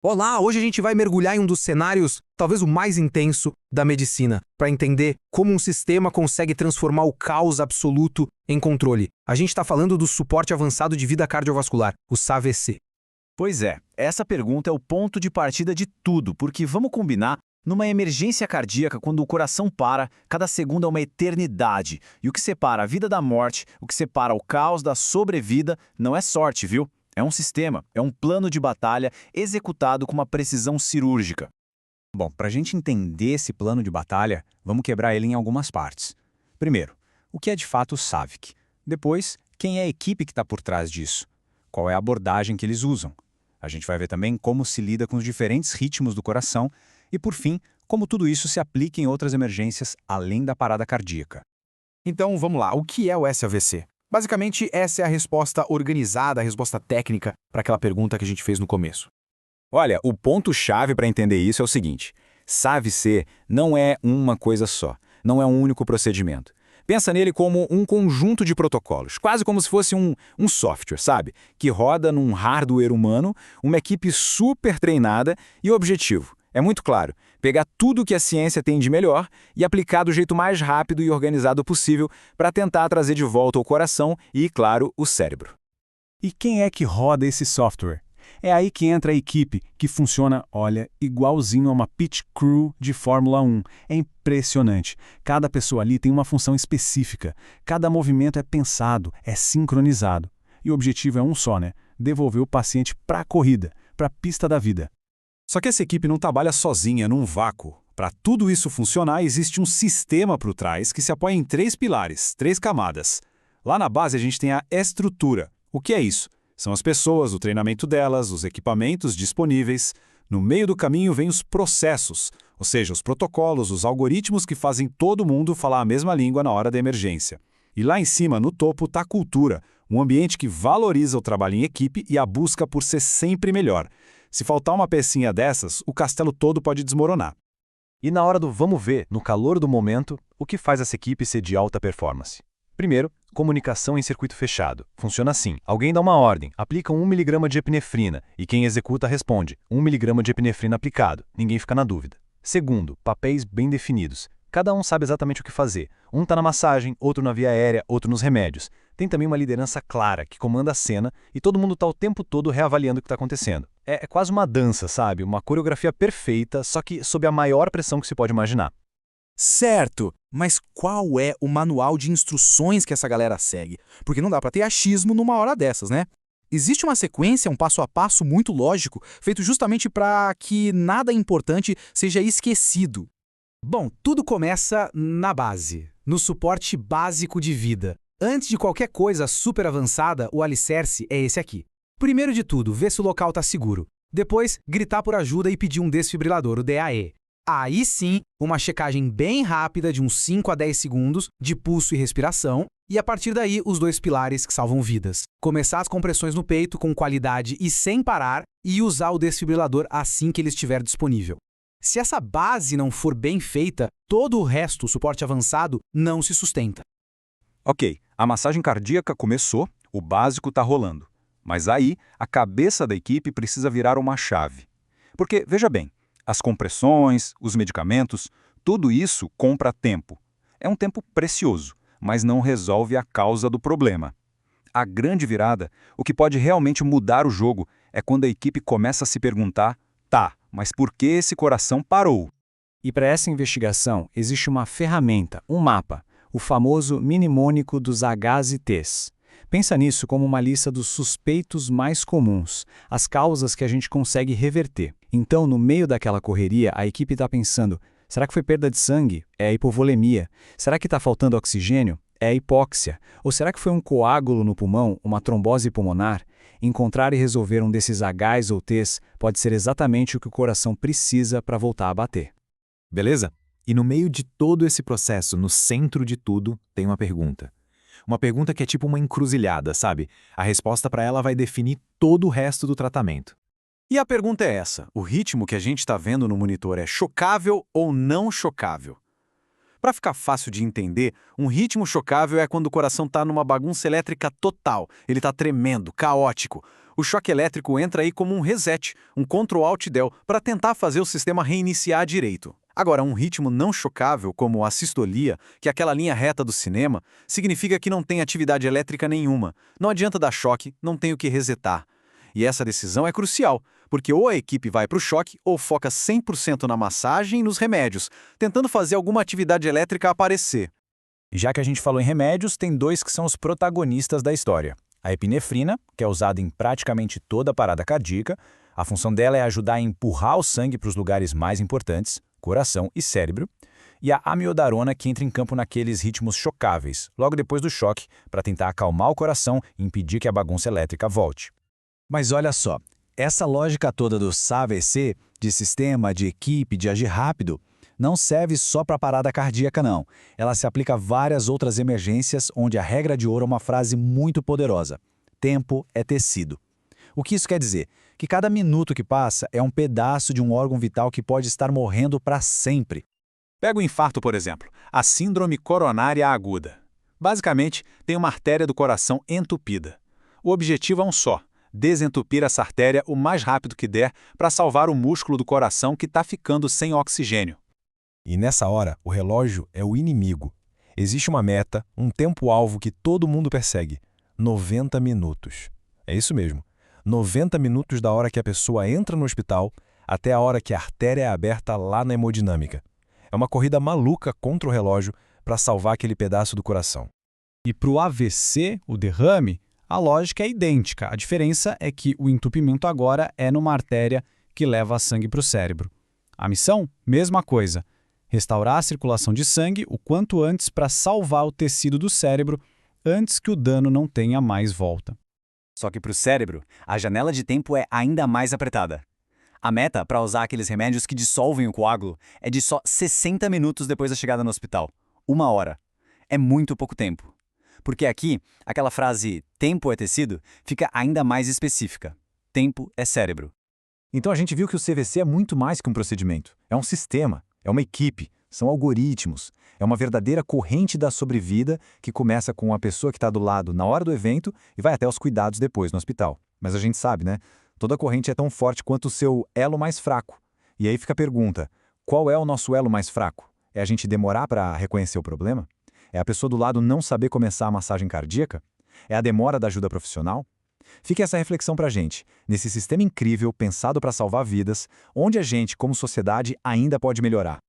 Olá, hoje a gente vai mergulhar em um dos cenários, talvez o mais intenso, da medicina, para entender como um sistema consegue transformar o caos absoluto em controle. A gente está falando do suporte avançado de vida cardiovascular, o SAVC. Pois é, essa pergunta é o ponto de partida de tudo, porque vamos combinar, numa emergência cardíaca, quando o coração para, cada segundo é uma eternidade. E o que separa a vida da morte, o que separa o caos da sobrevida, não é sorte, viu? É um sistema, é um plano de batalha executado com uma precisão cirúrgica. Bom, para a gente entender esse plano de batalha, vamos quebrar ele em algumas partes. Primeiro, o que é de fato o SAVIC? Depois, quem é a equipe que está por trás disso? Qual é a abordagem que eles usam? A gente vai ver também como se lida com os diferentes ritmos do coração e, por fim, como tudo isso se aplica em outras emergências além da parada cardíaca. Então, vamos lá. O que é o SAVC? Basicamente, essa é a resposta organizada, a resposta técnica para aquela pergunta que a gente fez no começo. Olha, o ponto-chave para entender isso é o seguinte: SAVC não é uma coisa só, não é um único procedimento. Pensa nele como um conjunto de protocolos, quase como se fosse um software, sabe? Que roda num hardware humano, uma equipe super treinada e o objetivo é muito claro: pegar tudo que a ciência tem de melhor e aplicar do jeito mais rápido e organizado possível para tentar trazer de volta o coração e, claro, o cérebro. E quem é que roda esse software? É aí que entra a equipe, que funciona, olha, igualzinho a uma pit crew de Fórmula 1. É impressionante. Cada pessoa ali tem uma função específica. Cada movimento é pensado, é sincronizado. E o objetivo é um só, né? Devolver o paciente para a corrida, para a pista da vida. Só que essa equipe não trabalha sozinha, num vácuo. Para tudo isso funcionar, existe um sistema por trás que se apoia em 3 pilares, 3 camadas. Lá na base a gente tem a estrutura. O que é isso? São as pessoas, o treinamento delas, os equipamentos disponíveis. No meio do caminho vem os processos, ou seja, os protocolos, os algoritmos que fazem todo mundo falar a mesma língua na hora da emergência. E lá em cima, no topo, está a cultura, um ambiente que valoriza o trabalho em equipe e a busca por ser sempre melhor. Se faltar uma pecinha dessas, o castelo todo pode desmoronar. E na hora do vamos ver, no calor do momento, o que faz essa equipe ser de alta performance? Primeiro, comunicação em circuito fechado. Funciona assim: alguém dá uma ordem, aplica 1 mg de epinefrina e quem executa responde 1 mg de epinefrina aplicado. Ninguém fica na dúvida. Segundo, papéis bem definidos. Cada um sabe exatamente o que fazer. Um está na massagem, outro na via aérea, outro nos remédios. Tem também uma liderança clara que comanda a cena e todo mundo está o tempo todo reavaliando o que está acontecendo. É quase uma dança, sabe? Uma coreografia perfeita, só que sob a maior pressão que se pode imaginar. Certo, mas qual é o manual de instruções que essa galera segue? Porque não dá para ter achismo numa hora dessas, né? Existe uma sequência, um passo a passo muito lógico, feito justamente para que nada importante seja esquecido. Bom, tudo começa na base, no suporte básico de vida. Antes de qualquer coisa super avançada, o alicerce é esse aqui. Primeiro de tudo, ver se o local está seguro. Depois, gritar por ajuda e pedir um desfibrilador, o DAE. Aí sim, uma checagem bem rápida de uns 5 a 10 segundos de pulso e respiração, e a partir daí os 2 pilares que salvam vidas. Começar as compressões no peito com qualidade e sem parar, e usar o desfibrilador assim que ele estiver disponível. Se essa base não for bem feita, todo o resto, o suporte avançado, não se sustenta. Ok, a massagem cardíaca começou, o básico está rolando. Mas aí, a cabeça da equipe precisa virar uma chave. Porque, veja bem, as compressões, os medicamentos, tudo isso compra tempo. É um tempo precioso, mas não resolve a causa do problema. A grande virada, o que pode realmente mudar o jogo, é quando a equipe começa a se perguntar: tá, mas por que esse coração parou? E para essa investigação, existe uma ferramenta, um mapa, o famoso mnemônico dos Hs e Ts. Pensa nisso como uma lista dos suspeitos mais comuns, as causas que a gente consegue reverter. Então, no meio daquela correria, a equipe está pensando: será que foi perda de sangue? É a hipovolemia. Será que está faltando oxigênio? É a hipóxia. Ou será que foi um coágulo no pulmão, uma trombose pulmonar? Encontrar e resolver um desses Hs ou Ts pode ser exatamente o que o coração precisa para voltar a bater. Beleza? E no meio de todo esse processo, no centro de tudo, tem uma pergunta. Uma pergunta que é tipo uma encruzilhada, sabe? A resposta para ela vai definir todo o resto do tratamento. E a pergunta é essa: o ritmo que a gente está vendo no monitor é chocável ou não chocável? Para ficar fácil de entender, um ritmo chocável é quando o coração está numa bagunça elétrica total, ele está tremendo, caótico. O choque elétrico entra aí como um reset, um Ctrl-Alt-Del, para tentar fazer o sistema reiniciar direito. Agora, um ritmo não chocável, como a sistolia, que é aquela linha reta do cinema, significa que não tem atividade elétrica nenhuma. Não adianta dar choque, não tem o que resetar. E essa decisão é crucial, porque ou a equipe vai para o choque ou foca 100% na massagem e nos remédios, tentando fazer alguma atividade elétrica aparecer. E já que a gente falou em remédios, tem dois que são os protagonistas da história. A epinefrina, que é usada em praticamente toda a parada cardíaca, a função dela é ajudar a empurrar o sangue para os lugares mais importantes, coração e cérebro, e a amiodarona, que entra em campo naqueles ritmos chocáveis, logo depois do choque, para tentar acalmar o coração e impedir que a bagunça elétrica volte. Mas olha só, essa lógica toda do SAVC, de sistema, de equipe, de agir rápido, não serve só para parada cardíaca, não. Ela se aplica a várias outras emergências onde a regra de ouro é uma frase muito poderosa. Tempo é tecido. O que isso quer dizer? Que cada minuto que passa é um pedaço de um órgão vital que pode estar morrendo para sempre. Pega o infarto, por exemplo, a síndrome coronária aguda. Basicamente, tem uma artéria do coração entupida. O objetivo é um só: desentupir essa artéria o mais rápido que der para salvar o músculo do coração que está ficando sem oxigênio. E nessa hora, o relógio é o inimigo. Existe uma meta, um tempo-alvo que todo mundo persegue: 90 minutos. É isso mesmo. 90 minutos da hora que a pessoa entra no hospital até a hora que a artéria é aberta lá na hemodinâmica. É uma corrida maluca contra o relógio para salvar aquele pedaço do coração. E para o AVC, o derrame, a lógica é idêntica. A diferença é que o entupimento agora é numa artéria que leva sangue para o cérebro. A missão? Mesma coisa. Restaurar a circulação de sangue o quanto antes para salvar o tecido do cérebro antes que o dano não tenha mais volta. Só que para o cérebro, a janela de tempo é ainda mais apertada. A meta para usar aqueles remédios que dissolvem o coágulo é de só 60 minutos depois da chegada no hospital. 1 hora. É muito pouco tempo. Porque aqui, aquela frase "tempo é tecido" fica ainda mais específica. Tempo é cérebro. Então a gente viu que o CVC é muito mais que um procedimento. É um sistema, é uma equipe, são algoritmos. É uma verdadeira corrente da sobrevida que começa com a pessoa que está do lado na hora do evento e vai até os cuidados depois no hospital. Mas a gente sabe, né? Toda corrente é tão forte quanto o seu elo mais fraco. E aí fica a pergunta: qual é o nosso elo mais fraco? É a gente demorar para reconhecer o problema? É a pessoa do lado não saber começar a massagem cardíaca? É a demora da ajuda profissional? Fique essa reflexão para a gente, nesse sistema incrível pensado para salvar vidas, onde a gente, como sociedade, ainda pode melhorar.